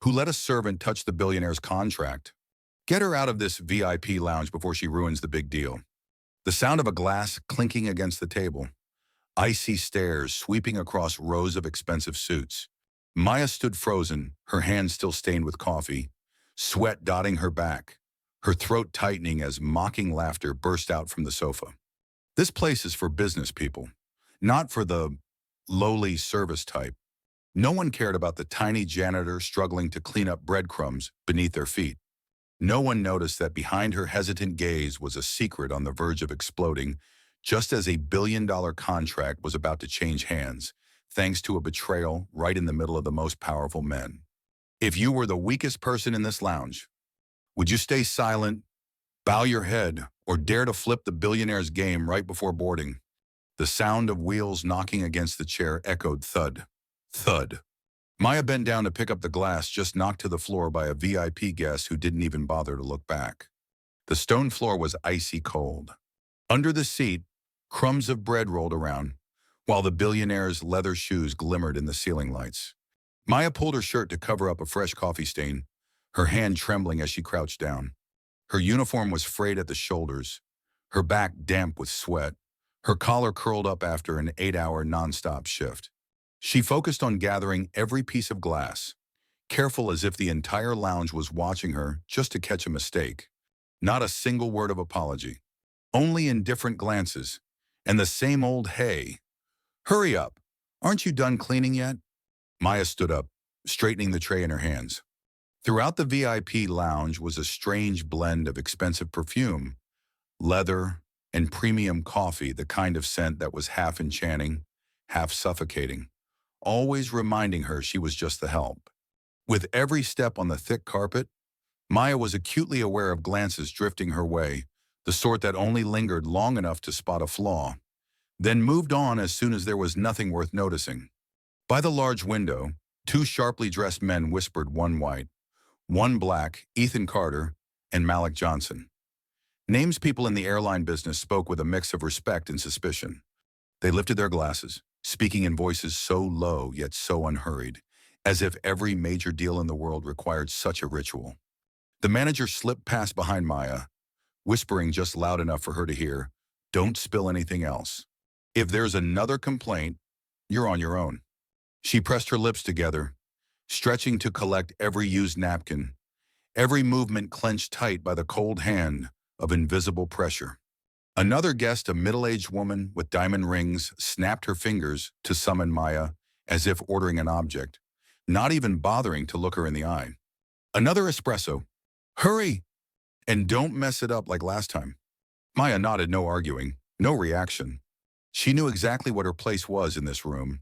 Who let a servant touch the billionaire's contract? Get her out of this VIP lounge before she ruins the big deal. The sound of a glass clinking against the table. Icy stares sweeping across rows of expensive suits. Maya stood frozen, her hands still stained with coffee, sweat dotting her back, her throat tightening as mocking laughter burst out from the sofa. This place is for business people, not for the lowly service type. No one cared about the tiny janitor struggling to clean up breadcrumbs beneath their feet. No one noticed that behind her hesitant gaze was a secret on the verge of exploding, just as $1 billion contract was about to change hands, thanks to a betrayal right in the middle of the most powerful men. If you were the weakest person in this lounge, would you stay silent, bow your head, or dare to flip the billionaire's game right before boarding? The sound of wheels knocking against the chair echoed thud, thud. Maya bent down to pick up the glass just knocked to the floor by a VIP guest who didn't even bother to look back. The stone floor was icy cold. Under the seat, crumbs of bread rolled around, while the billionaire's leather shoes glimmered in the ceiling lights. Maya pulled her shirt to cover up a fresh coffee stain, her hand trembling as she crouched down. Her uniform was frayed at the shoulders, her back damp with sweat, her collar curled up after an 8-hour nonstop shift. She focused on gathering every piece of glass, careful as if the entire lounge was watching her just to catch a mistake. Not a single word of apology, only indifferent glances, and the same old hey. Hurry up, aren't you done cleaning yet? Maya stood up, straightening the tray in her hands. Throughout the VIP lounge was a strange blend of expensive perfume, leather, and premium coffee, the kind of scent that was half enchanting, half suffocating, always reminding her she was just the help. With every step on the thick carpet, Maya was acutely aware of glances drifting her way, the sort that only lingered long enough to spot a flaw, then moved on as soon as there was nothing worth noticing. By the large window, two sharply dressed men whispered, one white, one black, Ethan Carter and Malik Johnson. Names people in the airline business spoke with a mix of respect and suspicion. They lifted their glasses, speaking in voices so low yet so unhurried, as if every major deal in the world required such a ritual. The manager slipped past behind Maya, whispering just loud enough for her to hear, "Don't spill anything else. If there's another complaint, you're on your own." She pressed her lips together, stretching to collect every used napkin, every movement clenched tight by the cold hand of invisible pressure. Another guest, a middle-aged woman with diamond rings, snapped her fingers to summon Maya as if ordering an object, not even bothering to look her in the eye. Another espresso. Hurry! And don't mess it up like last time. Maya nodded, no arguing, no reaction. She knew exactly what her place was in this room.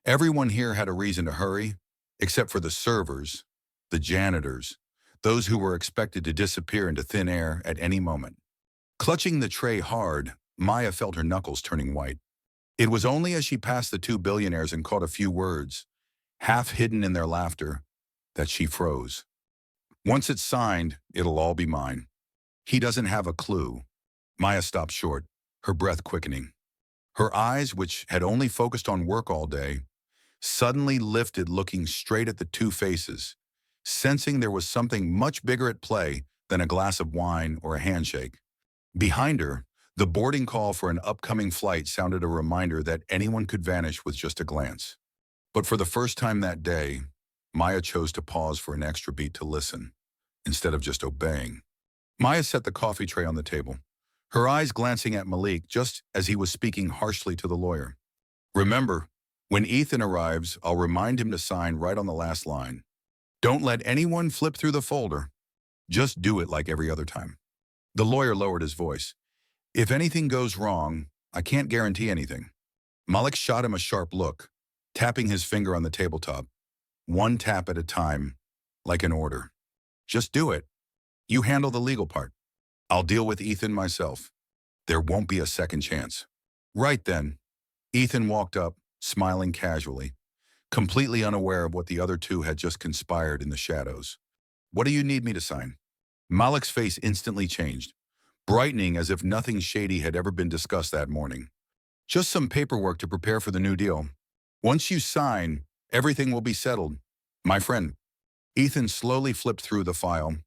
Everyone here had a reason to hurry, except for the servers, the janitors, those who were expected to disappear into thin air at any moment. Clutching the tray hard, Maya felt her knuckles turning white. It was only as she passed the two billionaires and caught a few words, half hidden in their laughter, that she froze. Once it's signed, it'll all be mine. He doesn't have a clue. Maya stopped short, her breath quickening. Her eyes, which had only focused on work all day, suddenly lifted, looking straight at the two faces, sensing there was something much bigger at play than a glass of wine or a handshake. Behind her, the boarding call for an upcoming flight sounded a reminder that anyone could vanish with just a glance. But for the first time that day, Maya chose to pause for an extra beat to listen, instead of just obeying. Maya set the coffee tray on the table, her eyes glancing at Malik just as he was speaking harshly to the lawyer. "Remember, when Ethan arrives, I'll remind him to sign right on the last line. Don't let anyone flip through the folder. Just do it like every other time." The lawyer lowered his voice. "If anything goes wrong, I can't guarantee anything." Malik shot him a sharp look, tapping his finger on the tabletop, one tap at a time, like an order. "Just do it. You handle the legal part. I'll deal with Ethan myself. There won't be a second chance." Right then, Ethan walked up, smiling casually, completely unaware of what the other two had just conspired in the shadows. "What do you need me to sign?" Malik's face instantly changed, brightening as if nothing shady had ever been discussed that morning. "Just some paperwork to prepare for the new deal. Once you sign, everything will be settled, my friend." Ethan slowly flipped through the file.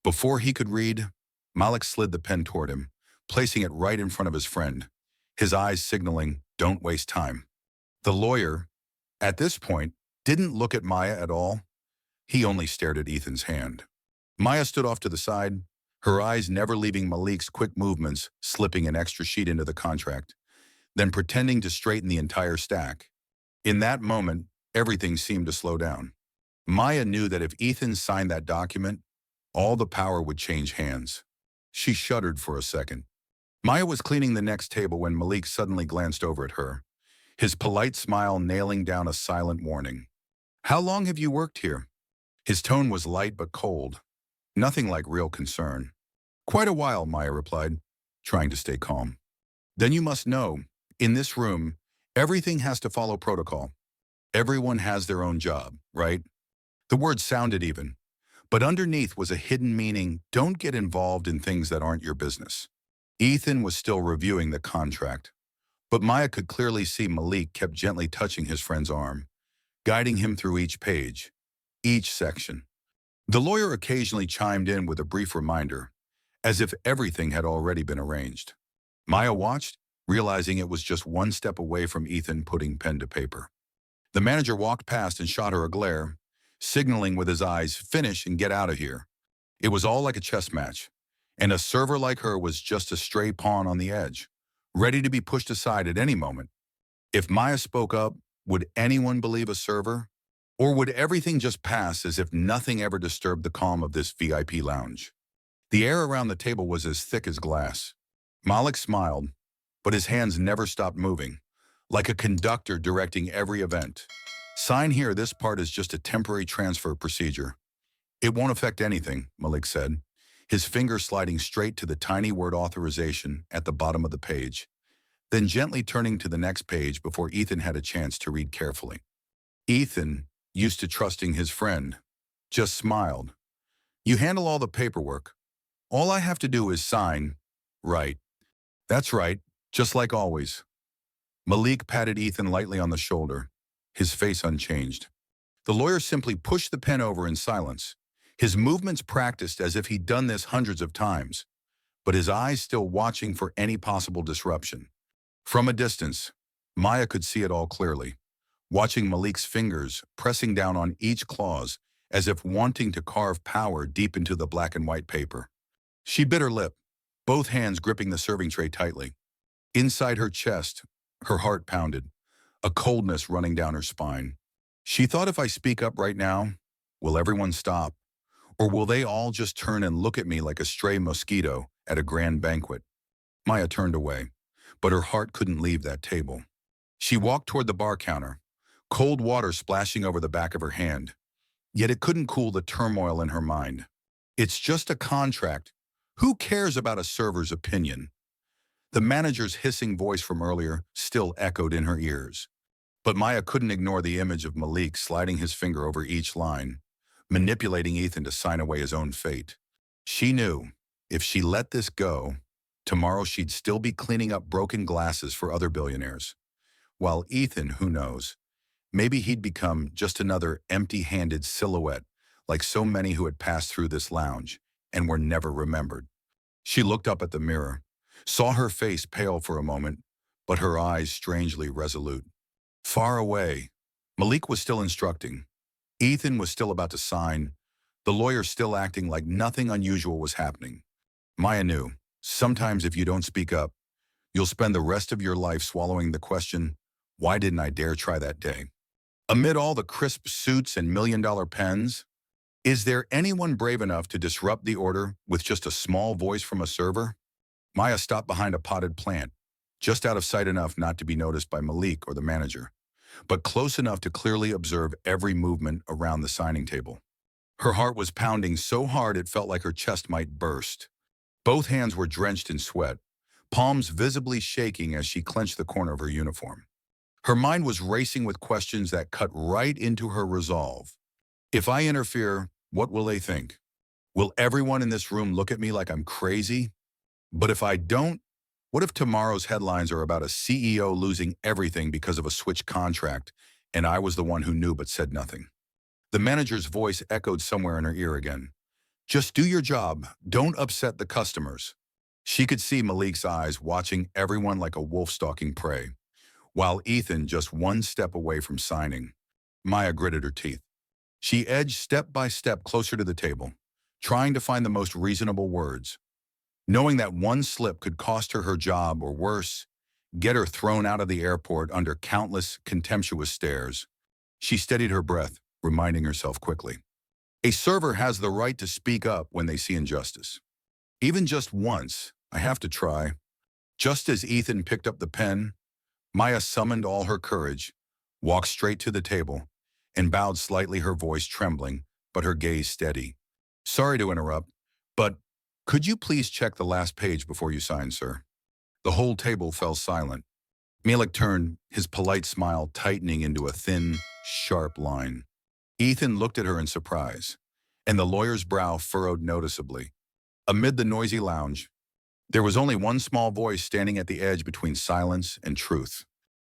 Before he could read, Malik slid the pen toward him, placing it right in front of his friend, his eyes signaling, "Don't waste time." The lawyer, at this point, didn't look at Maya at all. He only stared at Ethan's hand. Maya stood off to the side, her eyes never leaving Malik's quick movements, slipping an extra sheet into the contract, then pretending to straighten the entire stack. In that moment, everything seemed to slow down. Maya knew that if Ethan signed that document, all the power would change hands. She shuddered for a second. Maya was cleaning the next table when Malik suddenly glanced over at her, his polite smile nailing down a silent warning. "How long have you worked here?" His tone was light but cold, nothing like real concern. "Quite a while," Maya replied, trying to stay calm. "Then you must know, in this room, everything has to follow protocol. Everyone has their own job, right?" The words sounded even, but underneath was a hidden meaning: don't get involved in things that aren't your business. Ethan was still reviewing the contract, but Maya could clearly see Malik kept gently touching his friend's arm, guiding him through each page, each section. The lawyer occasionally chimed in with a brief reminder, as if everything had already been arranged. Maya watched, realizing it was just one step away from Ethan putting pen to paper. The manager walked past and shot her a glare, signaling with his eyes, "Finish and get out of here." It was all like a chess match, and a server like her was just a stray pawn on the edge, ready to be pushed aside at any moment. If Maya spoke up, would anyone believe a server? Or would everything just pass as if nothing ever disturbed the calm of this VIP lounge? The air around the table was as thick as glass. Malik smiled, but his hands never stopped moving, like a conductor directing every event. "Sign here, this part is just a temporary transfer procedure." "It won't affect anything," Malik said, his finger sliding straight to the tiny word authorization at the bottom of the page, then gently turning to the next page before Ethan had a chance to read carefully. Ethan, used to trusting his friend, just smiled. "You handle all the paperwork. All I have to do is sign." "Right. That's right, just like always." Malik patted Ethan lightly on the shoulder, his face unchanged. The lawyer simply pushed the pen over in silence, his movements practiced as if he'd done this hundreds of times, but his eyes still watching for any possible disruption. From a distance, Maya could see it all clearly, watching Malik's fingers pressing down on each clause as if wanting to carve power deep into the black and white paper. She bit her lip, both hands gripping the serving tray tightly. Inside her chest, her heart pounded, a coldness running down her spine. She thought, if I speak up right now, will everyone stop? Or will they all just turn and look at me like a stray mosquito at a grand banquet? Maya turned away, but her heart couldn't leave that table. She walked toward the bar counter, cold water splashing over the back of her hand. Yet it couldn't cool the turmoil in her mind. It's just a contract. Who cares about a server's opinion? The manager's hissing voice from earlier still echoed in her ears. But Maya couldn't ignore the image of Malik sliding his finger over each line, manipulating Ethan to sign away his own fate. She knew, if she let this go, tomorrow she'd still be cleaning up broken glasses for other billionaires. While Ethan, who knows, maybe he'd become just another empty-handed silhouette like so many who had passed through this lounge and were never remembered. She looked up at the mirror, saw her face pale for a moment, but her eyes strangely resolute. Far away, Malik was still instructing. Ethan was still about to sign, the lawyer still acting like nothing unusual was happening. Maya knew, sometimes if you don't speak up, you'll spend the rest of your life swallowing the question, why didn't I dare try that day? Amid all the crisp suits and million-dollar pens, is there anyone brave enough to disrupt the order with just a small voice from a server? Maya stopped behind a potted plant, just out of sight enough not to be noticed by Malik or the manager, but close enough to clearly observe every movement around the signing table. Her heart was pounding so hard it felt like her chest might burst. Both hands were drenched in sweat, palms visibly shaking as she clenched the corner of her uniform. Her mind was racing with questions that cut right into her resolve. If I interfere, what will they think? Will everyone in this room look at me like I'm crazy? But if I don't, what if tomorrow's headlines are about a CEO losing everything because of a switched contract, and I was the one who knew but said nothing? The manager's voice echoed somewhere in her ear again. Just do your job. Don't upset the customers. She could see Malik's eyes watching everyone like a wolf stalking prey, while Ethan just one step away from signing. Maya gritted her teeth. She edged step by step closer to the table, trying to find the most reasonable words. Knowing that one slip could cost her her job or worse, get her thrown out of the airport under countless contemptuous stares, she steadied her breath, reminding herself quickly. A server has the right to speak up when they see injustice. Even just once, I have to try. Just as Ethan picked up the pen, Maya summoned all her courage, walked straight to the table, and bowed slightly, her voice trembling, but her gaze steady. Sorry to interrupt, but could you please check the last page before you sign, sir? The whole table fell silent. Malik turned, his polite smile tightening into a thin, sharp line. Ethan looked at her in surprise, and the lawyer's brow furrowed noticeably. Amid the noisy lounge, there was only one small voice standing at the edge between silence and truth.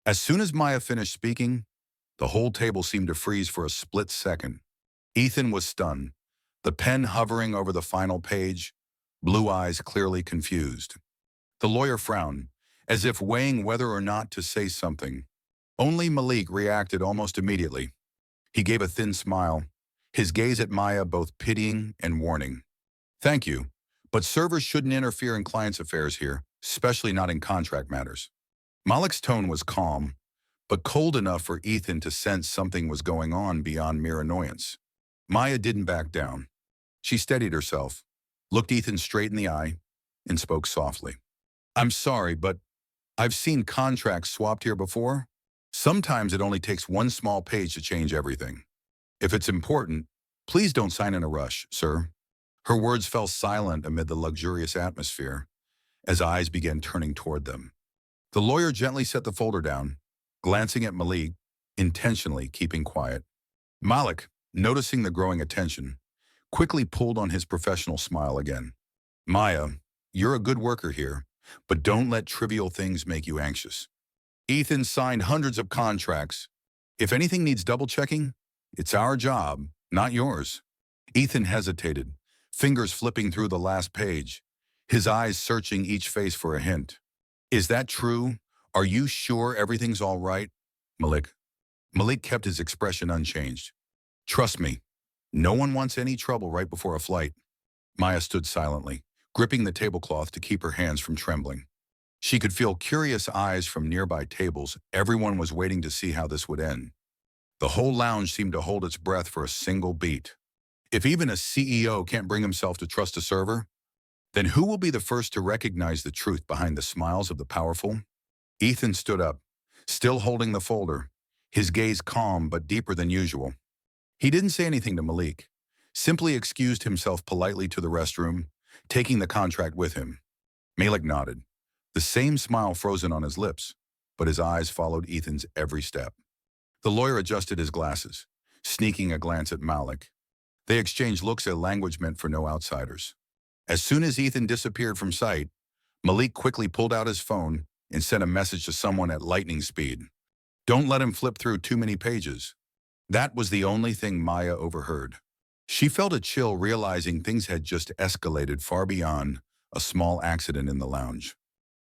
As soon as Maya finished speaking, the whole table seemed to freeze for a split second. Ethan was stunned, the pen hovering over the final page, blue eyes clearly confused. The lawyer frowned, as if weighing whether or not to say something. Only Malik reacted almost immediately. He gave a thin smile, his gaze at Maya both pitying and warning. Thank you, but servers shouldn't interfere in clients' affairs here, especially not in contract matters. Malik's tone was calm, but cold enough for Ethan to sense something was going on beyond mere annoyance. Maya didn't back down. She steadied herself, looked Ethan straight in the eye, and spoke softly. I'm sorry, but I've seen contracts swapped here before. Sometimes it only takes one small page to change everything. If it's important, please don't sign in a rush, sir. Her words fell silent amid the luxurious atmosphere, as eyes began turning toward them. The lawyer gently set the folder down, glancing at Malik, intentionally keeping quiet. Malik, noticing the growing attention, quickly pulled on his professional smile again. Maya, you're a good worker here, but don't let trivial things make you anxious. Ethan signed hundreds of contracts. If anything needs double-checking, it's our job, not yours. Ethan hesitated, fingers flipping through the last page, his eyes searching each face for a hint. Is that true? Are you sure everything's all right? Malik kept his expression unchanged. Trust me, no one wants any trouble right before a flight. Maya stood silently, gripping the tablecloth to keep her hands from trembling. She could feel curious eyes from nearby tables. Everyone was waiting to see how this would end. The whole lounge seemed to hold its breath for a single beat. If even a CEO can't bring himself to trust a server, then who will be the first to recognize the truth behind the smiles of the powerful? Ethan stood up, still holding the folder, his gaze calm but deeper than usual. He didn't say anything to Malik, simply excused himself politely to the restroom, taking the contract with him. Malik nodded, the same smile frozen on his lips, but his eyes followed Ethan's every step. The lawyer adjusted his glasses, sneaking a glance at Malik. They exchanged looks a language meant for no outsiders. As soon as Ethan disappeared from sight, Malik quickly pulled out his phone and sent a message to someone at lightning speed. Don't let him flip through too many pages. That was the only thing Maya overheard. She felt a chill realizing things had just escalated far beyond a small accident in the lounge.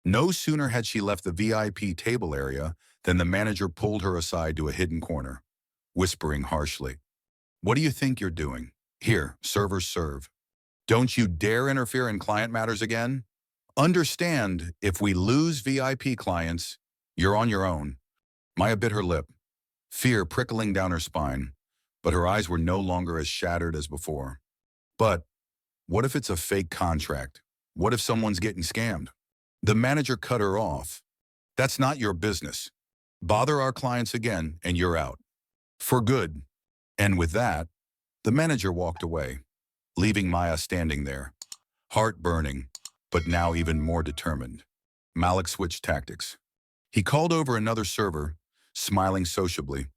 No sooner had she left the VIP table area than the manager pulled her aside to a hidden corner, whispering harshly, "What do you think you're doing? Here, servers serve. Don't you dare interfere in client matters again. Understand, if we lose VIP clients, you're on your own." Maya bit her lip, fear prickling down her spine, but her eyes were no longer as shattered as before. But what if it's a fake contract? What if someone's getting scammed? The manager cut her off. That's not your business. Bother our clients again and you're out. For good. And with that, the manager walked away, leaving Maya standing there, heart burning, but now even more determined. Malik switched tactics. He called over another server, smiling sociably,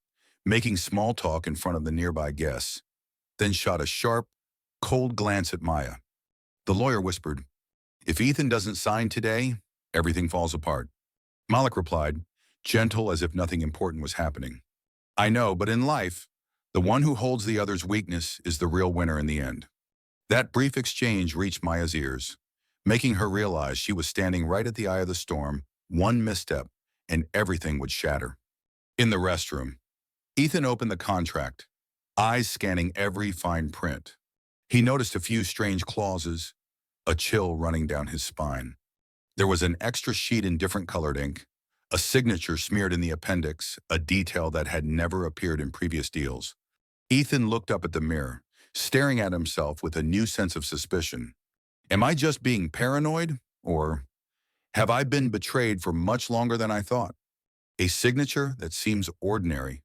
making small talk in front of the nearby guests, then shot a sharp, cold glance at Maya. The lawyer whispered, "If Ethan doesn't sign today, everything falls apart." Malik replied, gentle as if nothing important was happening. "I know, but in life, The one who holds the other's weakness is the real winner in the end. That brief exchange reached Maya's ears, making her realize she was standing right at the eye of the storm. One misstep, and everything would shatter. In the restroom, Ethan opened the contract, eyes scanning every fine print. He noticed a few strange clauses, a chill running down his spine. There was an extra sheet in different colored ink, a signature smeared in the appendix, a detail that had never appeared in previous deals. Ethan looked up at the mirror, staring at himself with a new sense of suspicion. Am I just being paranoid, or have I been betrayed for much longer than I thought? A signature that seems ordinary.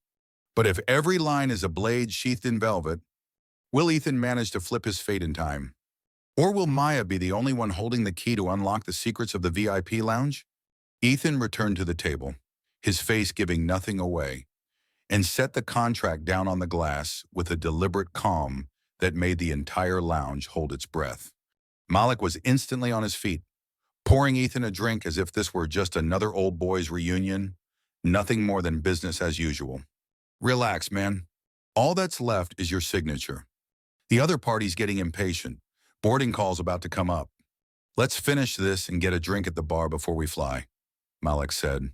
But if every line is a blade sheathed in velvet, will Ethan manage to flip his fate in time? Or will Maya be the only one holding the key to unlock the secrets of the VIP lounge? Ethan returned to the table, his face giving nothing away, and set the contract down on the glass with a deliberate calm that made the entire lounge hold its breath. Malik was instantly on his feet, pouring Ethan a drink as if this were just another old boys reunion, nothing more than business as usual. Relax, man. All that's left is your signature. The other party's getting impatient. Boarding call's about to come up. Let's finish this and get a drink at the bar before we fly, Malik said,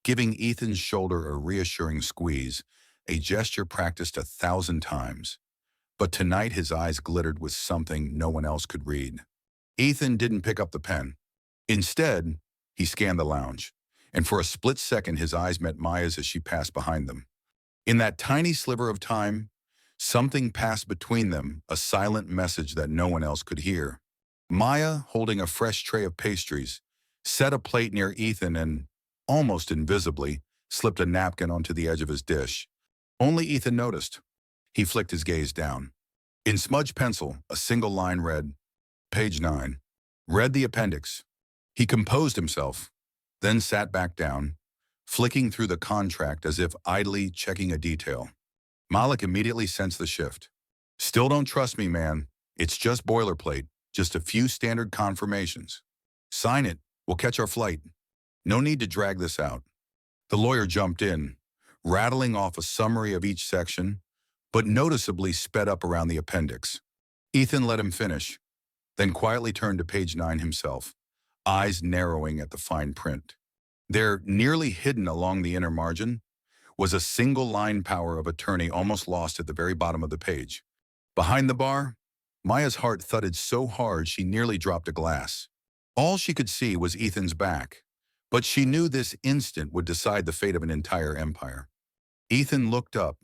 giving Ethan's shoulder a reassuring squeeze, a gesture practiced 1,000 times. But tonight his eyes glittered with something no one else could read. Ethan didn't pick up the pen. Instead, he scanned the lounge, and for a split second his eyes met Maya's as she passed behind them. In that tiny sliver of time, something passed between them, a silent message that no one else could hear. Maya, holding a fresh tray of pastries, set a plate near Ethan and, almost invisibly, slipped a napkin onto the edge of his dish. Only Ethan noticed. He flicked his gaze down. In smudged pencil, a single line read, Page 9. Read the appendix. He composed himself, then sat back down, flicking through the contract as if idly checking a detail. Malik immediately sensed the shift. Still don't trust me, man. It's just boilerplate, just a few standard confirmations. Sign it, we'll catch our flight. No need to drag this out. The lawyer jumped in, rattling off a summary of each section, but noticeably sped up around the appendix. Ethan let him finish, then quietly turned to page 9 himself, eyes narrowing at the fine print. There, nearly hidden along the inner margin, was a single line power of attorney almost lost at the very bottom of the page. Behind the bar, Maya's heart thudded so hard she nearly dropped a glass. All she could see was Ethan's back, but she knew this instant would decide the fate of an entire empire. Ethan looked up,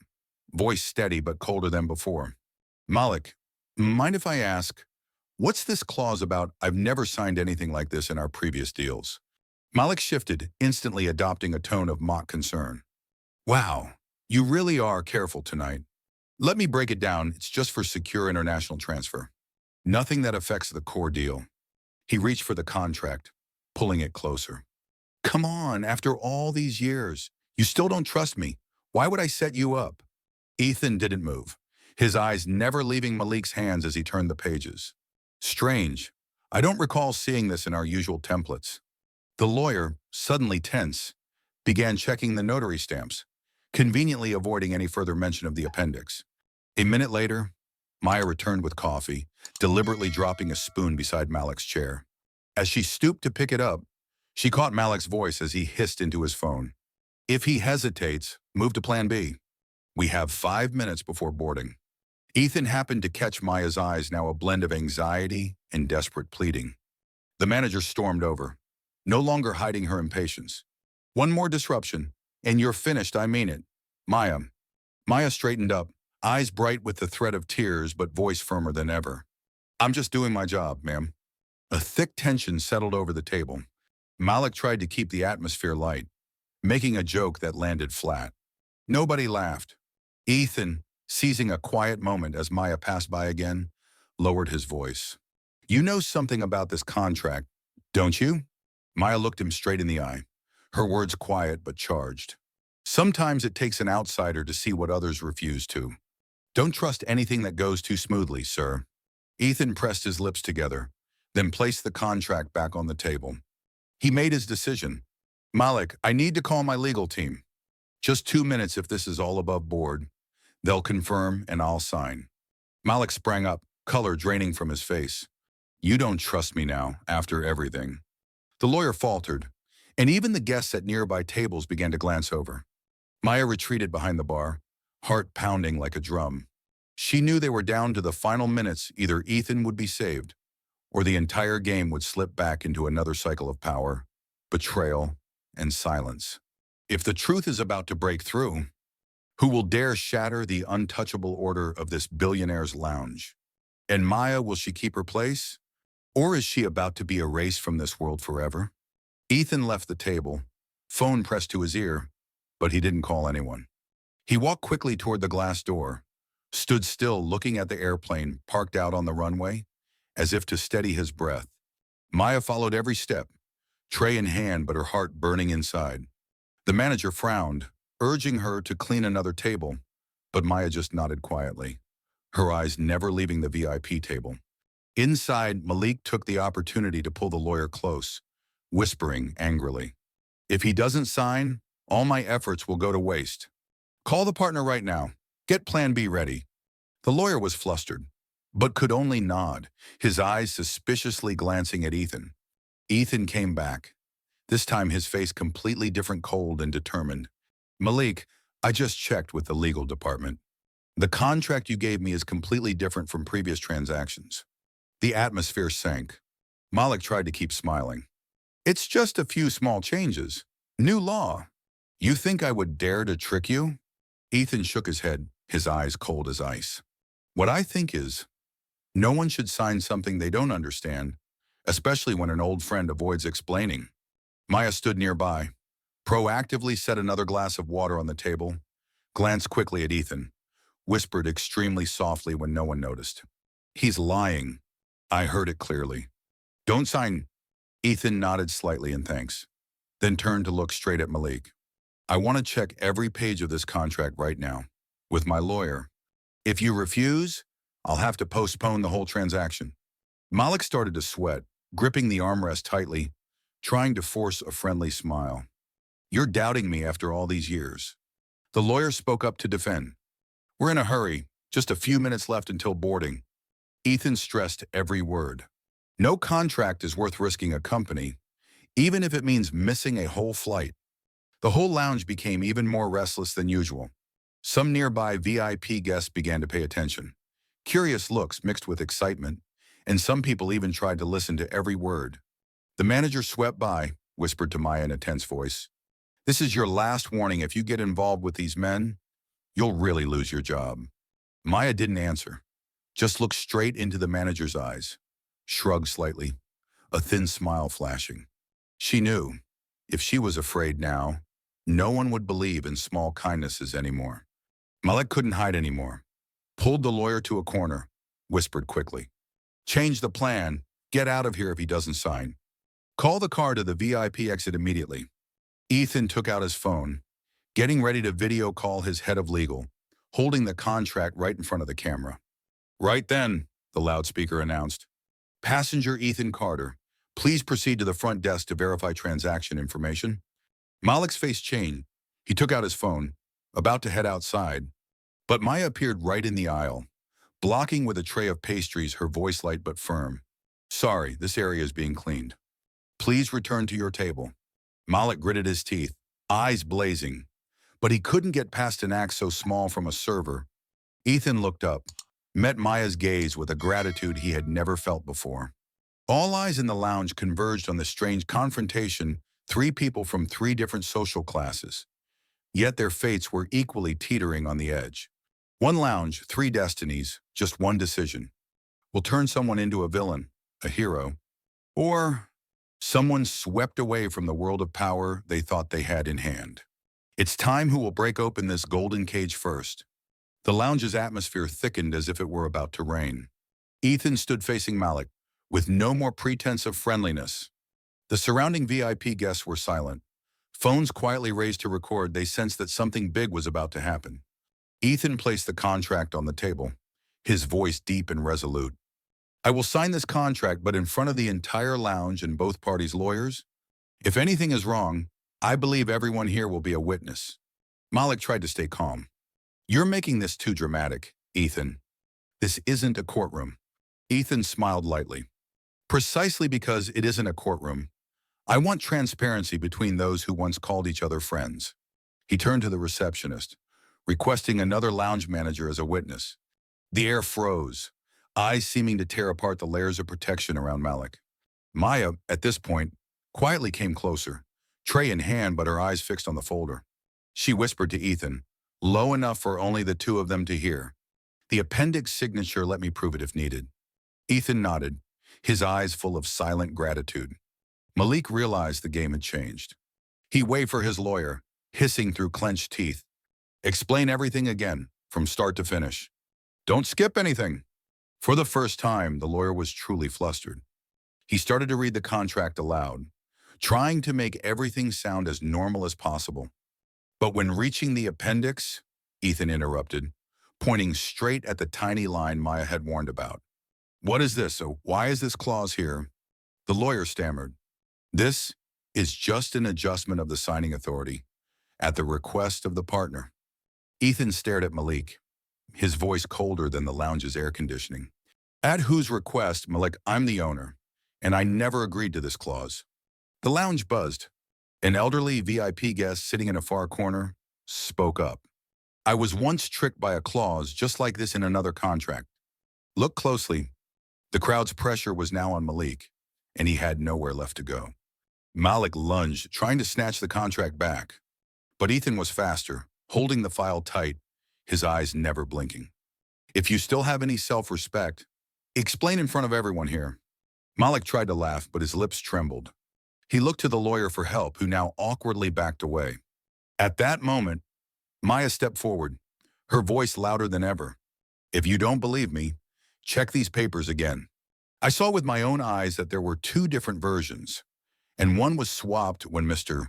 voice steady but colder than before. Malik, mind if I ask, what's this clause about? I've never signed anything like this in our previous deals. Malik shifted, instantly adopting a tone of mock concern. Wow, you really are careful tonight. Let me break it down. It's just for secure international transfer. Nothing that affects the core deal. He reached for the contract, pulling it closer. Come on, after all these years, you still don't trust me. Why would I set you up? Ethan didn't move, his eyes never leaving Malik's hands as he turned the pages. Strange. I don't recall seeing this in our usual templates. The lawyer, suddenly tense, began checking the notary stamps, conveniently avoiding any further mention of the appendix. A minute later, Maya returned with coffee, deliberately dropping a spoon beside Malik's chair. As she stooped to pick it up, she caught Malik's voice as he hissed into his phone. If he hesitates, move to plan B. We have 5 minutes before boarding. Ethan happened to catch Maya's eyes, now a blend of anxiety and desperate pleading. The manager stormed over, no longer hiding her impatience. One more disruption, and you're finished, I mean it. Maya. Maya straightened up, eyes bright with the threat of tears but voice firmer than ever. I'm just doing my job, ma'am. A thick tension settled over the table. Malik tried to keep the atmosphere light, making a joke that landed flat. Nobody laughed. Ethan, seizing a quiet moment as Maya passed by again, lowered his voice. You know something about this contract, don't you? Maya looked him straight in the eye, her words quiet but charged. Sometimes it takes an outsider to see what others refuse to. Don't trust anything that goes too smoothly, sir. Ethan pressed his lips together, then placed the contract back on the table. He made his decision. Malik, I need to call my legal team. Just 2 minutes if this is all above board. They'll confirm and I'll sign. Malik sprang up, color draining from his face. You don't trust me now, after everything. The lawyer faltered, and even the guests at nearby tables began to glance over. Maya retreated behind the bar, heart pounding like a drum. She knew they were down to the final minutes. Either Ethan would be saved, or the entire game would slip back into another cycle of power, betrayal, and silence. If the truth is about to break through, who will dare shatter the untouchable order of this billionaire's lounge? And Maya, will she keep her place? Or is she about to be erased from this world forever? Ethan left the table, phone pressed to his ear, but he didn't call anyone. He walked quickly toward the glass door, stood still looking at the airplane parked out on the runway, as if to steady his breath. Maya followed every step, tray in hand but her heart burning inside. The manager frowned, urging her to clean another table, but Maya just nodded quietly, her eyes never leaving the VIP table. Inside, Malik took the opportunity to pull the lawyer close, whispering angrily, "If he doesn't sign, all my efforts will go to waste. Call the partner right now. Get Plan B ready." The lawyer was flustered, but could only nod, his eyes suspiciously glancing at Ethan. Ethan came back, this time his face completely different, cold and determined. "Malik, I just checked with the legal department. The contract you gave me is completely different from previous transactions." The atmosphere sank. Malik tried to keep smiling. "It's just a few small changes. New law. You think I would dare to trick you?" Ethan shook his head, his eyes cold as ice. "What I think is, no one should sign something they don't understand, especially when an old friend avoids explaining." Maya stood nearby, proactively set another glass of water on the table, glanced quickly at Ethan, whispered extremely softly when no one noticed, "He's lying. I heard it clearly. Don't sign." Ethan nodded slightly in thanks, then turned to look straight at Malik. "I want to check every page of this contract right now, with my lawyer. If you refuse, I'll have to postpone the whole transaction." Malik started to sweat, gripping the armrest tightly, trying to force a friendly smile. "You're doubting me after all these years." The lawyer spoke up to defend. "We're in a hurry, just a few minutes left until boarding." Ethan stressed every word. No contract is worth risking a company, even if it means missing a whole flight. The whole lounge became even more restless than usual. Some nearby VIP guests began to pay attention. Curious looks mixed with excitement, and some people even tried to listen to every word. The manager swept by, whispered to Maya in a tense voice, "This is your last warning. If you get involved with these men, you'll really lose your job." Maya didn't answer, just looked straight into the manager's eyes, shrugged slightly, a thin smile flashing. She knew, if she was afraid now, no one would believe in small kindnesses anymore. Malik couldn't hide anymore, pulled the lawyer to a corner, whispered quickly, "Change the plan. Get out of here if he doesn't sign. Call the car to the VIP exit immediately." Ethan took out his phone, getting ready to video call his head of legal, holding the contract right in front of the camera. "Right then," the loudspeaker announced. "Passenger Ethan Carter, please proceed to the front desk to verify transaction information." Malik's face changed. He took out his phone, about to head outside, but Maya appeared right in the aisle, blocking with a tray of pastries, her voice light but firm. "Sorry, this area is being cleaned. Please return to your table." Malik gritted his teeth, eyes blazing, but he couldn't get past an act so small from a server. Ethan looked up, met Maya's gaze with a gratitude he had never felt before. All eyes in the lounge converged on the strange confrontation, three people from three different social classes. Yet their fates were equally teetering on the edge. One lounge, three destinies, just one decision. Will turn someone into a villain, a hero, or someone swept away from the world of power they thought they had in hand. It's time who will break open this golden cage first. The lounge's atmosphere thickened as if it were about to rain. Ethan stood facing Malik, with no more pretense of friendliness. The surrounding VIP guests were silent. Phones quietly raised to record. They sensed that something big was about to happen. Ethan placed the contract on the table, his voice deep and resolute. "I will sign this contract, but in front of the entire lounge and both parties' lawyers. If anything is wrong, I believe everyone here will be a witness." Malik tried to stay calm. You're making this too dramatic, Ethan. This isn't a courtroom. Ethan smiled lightly. Precisely because it isn't a courtroom, I want transparency between those who once called each other friends. He turned to the receptionist, requesting another lounge manager as a witness. The air froze, eyes seeming to tear apart the layers of protection around Malik. Maya, at this point, quietly came closer, tray in hand but her eyes fixed on the folder. She whispered to Ethan, low enough for only the two of them to hear. The appendix signature, let me prove it if needed. Ethan nodded, his eyes full of silent gratitude. Malik realized the game had changed. He waved for his lawyer, hissing through clenched teeth. Explain everything again, from start to finish. Don't skip anything. For the first time, the lawyer was truly flustered. He started to read the contract aloud, trying to make everything sound as normal as possible. But when reaching the appendix, Ethan interrupted, pointing straight at the tiny line Maya had warned about. What is this? Why is this clause here? The lawyer stammered. This is just an adjustment of the signing authority, at the request of the partner. Ethan stared at Malik, his voice colder than the lounge's air conditioning. At whose request, Malik, I'm the owner, and I never agreed to this clause. The lounge buzzed. An elderly VIP guest sitting in a far corner spoke up. I was once tricked by a clause just like this in another contract. Look closely. The crowd's pressure was now on Malik, and he had nowhere left to go. Malik lunged, trying to snatch the contract back. But Ethan was faster, holding the file tight, his eyes never blinking. If you still have any self-respect, explain in front of everyone here. Malik tried to laugh, but his lips trembled. He looked to the lawyer for help, who now awkwardly backed away. At that moment, Maya stepped forward, her voice louder than ever. If you don't believe me, check these papers again. I saw with my own eyes that there were two different versions, and one was swapped when Mr.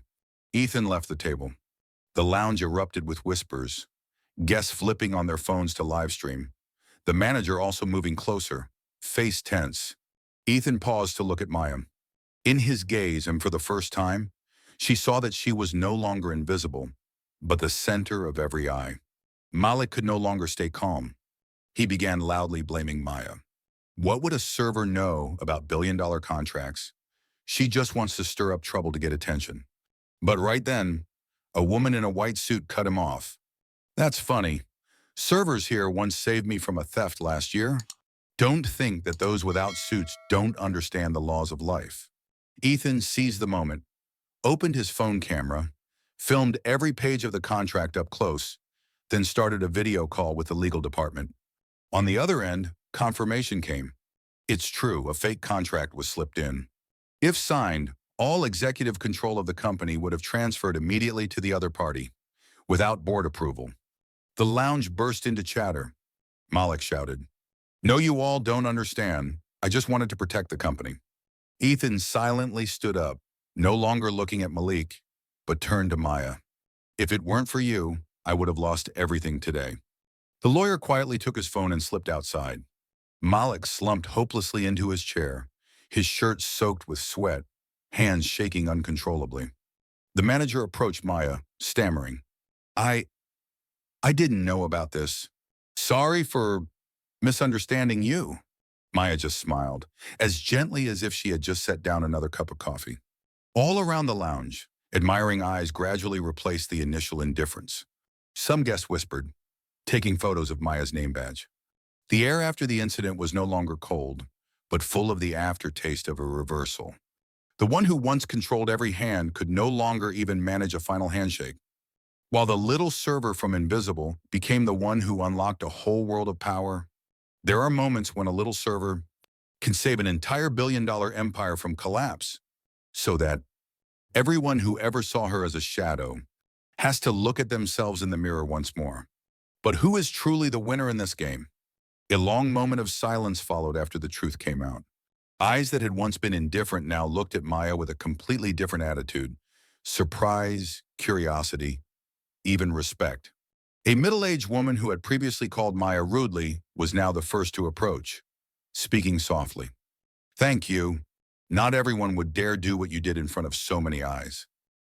Ethan left the table. The lounge erupted with whispers, guests flipping on their phones to live stream, the manager also moving closer, face tense. Ethan paused to look at Maya. In his gaze, and for the first time, she saw that she was no longer invisible, but the center of every eye. Malik could no longer stay calm. He began loudly blaming Maya. What would a server know about billion-dollar contracts? She just wants to stir up trouble to get attention. But right then, a woman in a white suit cut him off. That's funny. Servers here once saved me from a theft last year. Don't think that those without suits don't understand the laws of life. Ethan seized the moment, opened his phone camera, filmed every page of the contract up close, then started a video call with the legal department. On the other end, confirmation came. It's true, a fake contract was slipped in. If signed, all executive control of the company would have transferred immediately to the other party, without board approval. The lounge burst into chatter. Malik shouted, "No, you all don't understand. I just wanted to protect the company." Ethan silently stood up, no longer looking at Malik, but turned to Maya. If it weren't for you, I would have lost everything today. The lawyer quietly took his phone and slipped outside. Malik slumped hopelessly into his chair, his shirt soaked with sweat, hands shaking uncontrollably. The manager approached Maya, stammering, I didn't know about this. Sorry for misunderstanding you." Maya just smiled, as gently as if she had just set down another cup of coffee. All around the lounge, admiring eyes gradually replaced the initial indifference. Some guests whispered, taking photos of Maya's name badge. The air after the incident was no longer cold, but full of the aftertaste of a reversal. The one who once controlled every hand could no longer even manage a final handshake. While the little server from Invisible became the one who unlocked a whole world of power, there are moments when a little server can save an entire billion-dollar empire from collapse, so that everyone who ever saw her as a shadow has to look at themselves in the mirror once more. But who is truly the winner in this game? A long moment of silence followed after the truth came out. Eyes that had once been indifferent now looked at Maya with a completely different attitude: surprise, curiosity, even respect. A middle-aged woman who had previously called Maya rudely was now the first to approach, speaking softly. "Thank you. Not everyone would dare do what you did in front of so many eyes."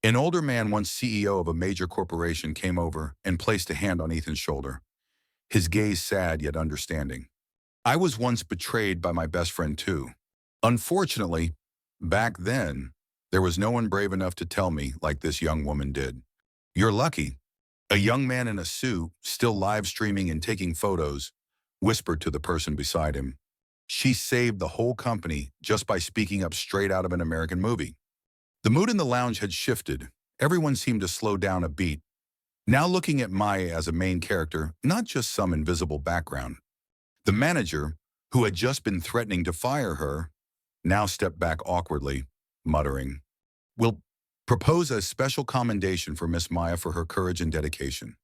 An older man, once CEO of a major corporation, came over and placed a hand on Ethan's shoulder, his gaze sad yet understanding. I was once betrayed by my best friend too. Unfortunately, back then, there was no one brave enough to tell me like this young woman did. You're lucky. A young man in a suit, still live streaming and taking photos, whispered to the person beside him. She saved the whole company just by speaking up straight out of an American movie. The mood in the lounge had shifted. Everyone seemed to slow down a beat, now looking at Maya as a main character, not just some invisible background. The manager, who had just been threatening to fire her, now stepped back awkwardly, muttering, "We'll propose a special commendation for Miss Maya for her courage and dedication.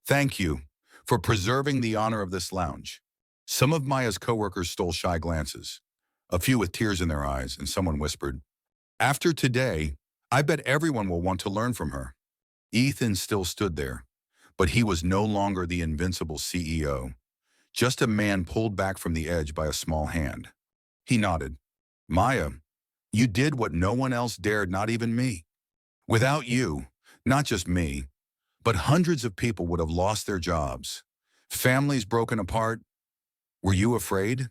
Thank you for preserving the honor of this lounge." Some of Maya's coworkers stole shy glances, a few with tears in their eyes, and someone whispered, "After today, I bet everyone will want to learn from her." Ethan still stood there, but he was no longer the invincible CEO, just a man pulled back from the edge by a small hand. He nodded. "Maya, you did what no one else dared, not even me. Without you, not just me, but hundreds of people would have lost their jobs, families broken apart. Were you afraid?"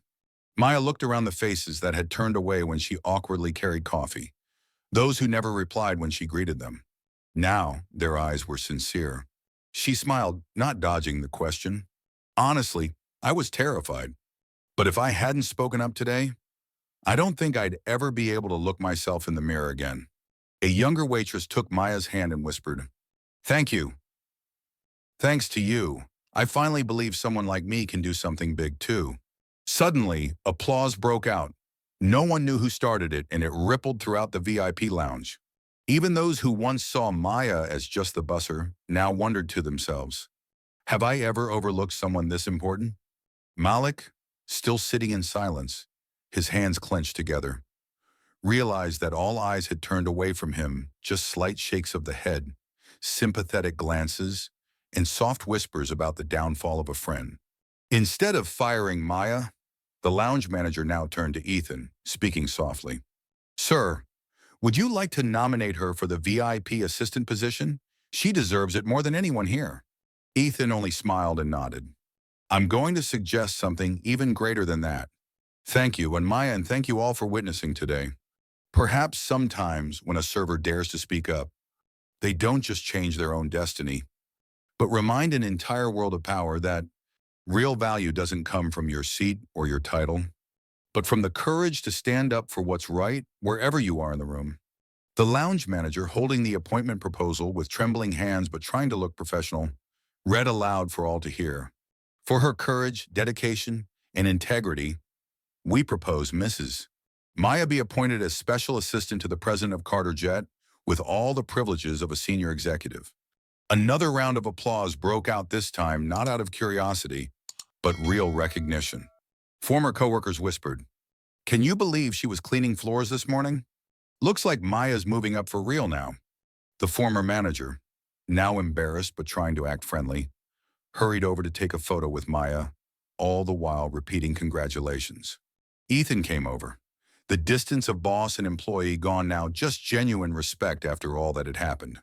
Maya looked around the faces that had turned away when she awkwardly carried coffee, those who never replied when she greeted them. Now, their eyes were sincere. She smiled, not dodging the question. "Honestly, I was terrified. But if I hadn't spoken up today, I don't think I'd ever be able to look myself in the mirror again." A younger waitress took Maya's hand and whispered, "Thank you. Thanks to you, I finally believe someone like me can do something big too." Suddenly, applause broke out. No one knew who started it, and it rippled throughout the VIP lounge. Even those who once saw Maya as just the busser now wondered to themselves, "Have I ever overlooked someone this important?" Malik, still sitting in silence, his hands clenched together, realized that all eyes had turned away from him, just slight shakes of the head, sympathetic glances, and soft whispers about the downfall of a friend. Instead of firing Maya, the lounge manager now turned to Ethan, speaking softly. "Sir, would you like to nominate her for the VIP assistant position? She deserves it more than anyone here." Ethan only smiled and nodded. "I'm going to suggest something even greater than that. Thank you, and Maya, and thank you all for witnessing today. Perhaps sometimes when a server dares to speak up, they don't just change their own destiny, but remind an entire world of power that real value doesn't come from your seat or your title, but from the courage to stand up for what's right wherever you are in the room." The lounge manager, holding the appointment proposal with trembling hands but trying to look professional, read aloud for all to hear. "For her courage, dedication, and integrity, we propose Mrs. Maya be appointed as special assistant to the president of Carter Jet with all the privileges of a senior executive." Another round of applause broke out, this time not out of curiosity, but real recognition. Former coworkers whispered, "Can you believe she was cleaning floors this morning? Looks like Maya's moving up for real now." The former manager, now embarrassed but trying to act friendly, hurried over to take a photo with Maya, all the while repeating congratulations. Ethan came over, the distance of boss and employee gone now, just genuine respect after all that had happened.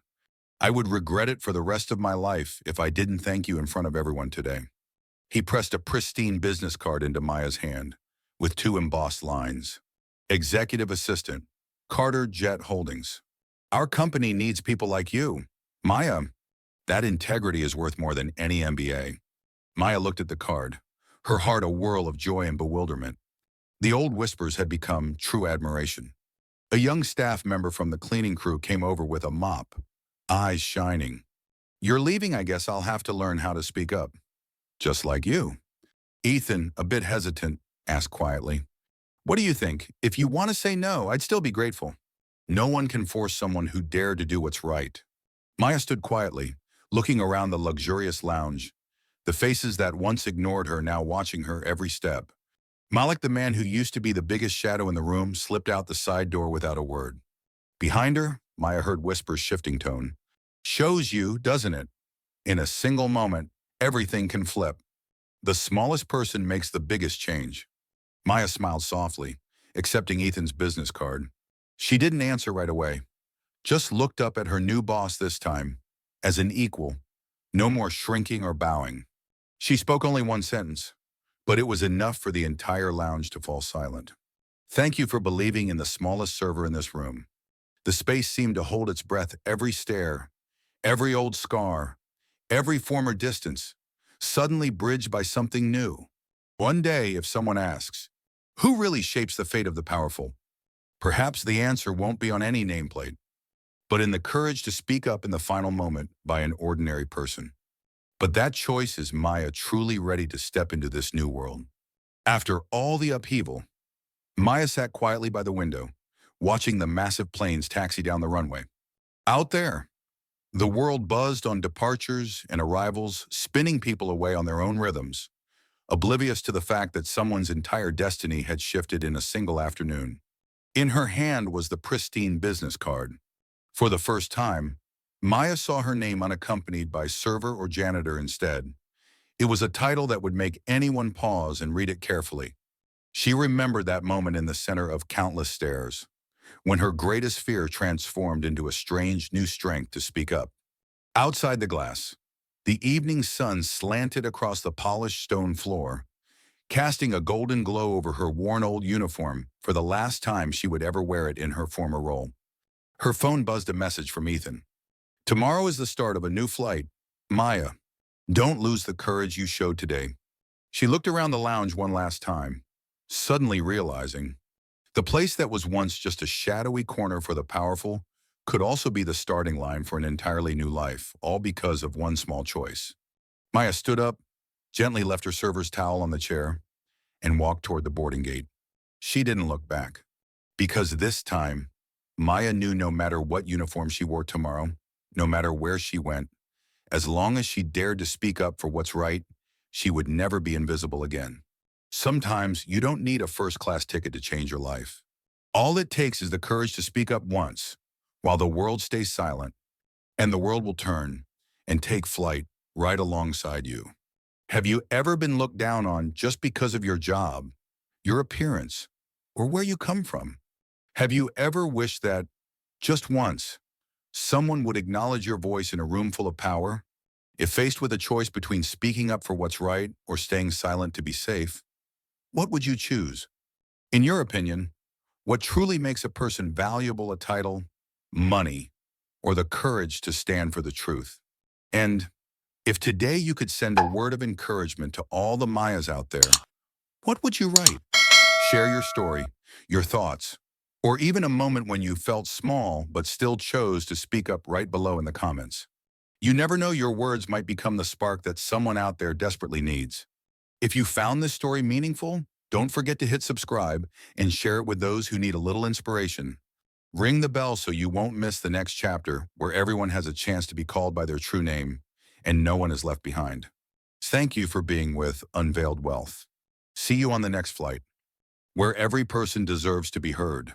"I would regret it for the rest of my life if I didn't thank you in front of everyone today." He pressed a pristine business card into Maya's hand, with 2 embossed lines. "Executive Assistant, Carter Jet Holdings. Our company needs people like you. Maya, that integrity is worth more than any MBA." Maya looked at the card, her heart a whirl of joy and bewilderment. The old whispers had become true admiration. A young staff member from the cleaning crew came over with a mop, eyes shining. "You're leaving, I guess I'll have to learn how to speak up." "Just like you." Ethan, a bit hesitant, asked quietly, "What do you think? If you want to say no, I'd still be grateful." No one can force someone who dared to do what's right. Maya stood quietly, looking around the luxurious lounge, the faces that once ignored her now watching her every step. Malik, the man who used to be the biggest shadow in the room, slipped out the side door without a word. Behind her, Maya heard whispers shifting tone. "Shows you, doesn't it? In a single moment, everything can flip. The smallest person makes the biggest change." Maya smiled softly, accepting Ethan's business card. She didn't answer right away, just looked up at her new boss this time as an equal, no more shrinking or bowing. She spoke only one sentence, but it was enough for the entire lounge to fall silent. Thank you for believing in the smallest server in this room. The space seemed to hold its breath every stare, every old scar, every former distance, suddenly bridged by something new. One day, if someone asks, who really shapes the fate of the powerful? Perhaps the answer won't be on any nameplate, but in the courage to speak up in the final moment by an ordinary person. But that choice is Maya truly ready to step into this new world. After all the upheaval, Maya sat quietly by the window, watching the massive planes taxi down the runway. Out there, the world buzzed on departures and arrivals, spinning people away on their own rhythms, oblivious to the fact that someone's entire destiny had shifted in a single afternoon. In her hand was the pristine business card. For the first time, Maya saw her name unaccompanied by server or janitor instead. It was a title that would make anyone pause and read it carefully. She remembered that moment in the center of countless stares, when her greatest fear transformed into a strange new strength to speak up. Outside the glass, the evening sun slanted across the polished stone floor, casting a golden glow over her worn old uniform for the last time she would ever wear it in her former role. Her phone buzzed a message from Ethan. Tomorrow is the start of a new flight. Maya, don't lose the courage you showed today. She looked around the lounge one last time, suddenly realizing the place that was once just a shadowy corner for the powerful could also be the starting line for an entirely new life, all because of one small choice. Maya stood up, gently left her server's towel on the chair, and walked toward the boarding gate. She didn't look back, because this time, Maya knew no matter what uniform she wore tomorrow, no matter where she went, as long as she dared to speak up for what's right, she would never be invisible again. Sometimes you don't need a first-class ticket to change your life. All it takes is the courage to speak up once, while the world stays silent, and the world will turn and take flight right alongside you. Have you ever been looked down on just because of your job, your appearance, or where you come from? Have you ever wished that, just once, someone would acknowledge your voice in a room full of power? If faced with a choice between speaking up for what's right or staying silent to be safe, what would you choose? In your opinion, what truly makes a person valuable: a title, money, or the courage to stand for the truth? And if today you could send a word of encouragement to all the Mayas out there, what would you write? Share your story, your thoughts, or even a moment when you felt small but still chose to speak up right below in the comments. You never know, your words might become the spark that someone out there desperately needs. If you found this story meaningful, don't forget to hit subscribe and share it with those who need a little inspiration. Ring the bell so you won't miss the next chapter, where everyone has a chance to be called by their true name and no one is left behind. Thank you for being with Unveiled Wealth. See you on the next flight, where every person deserves to be heard.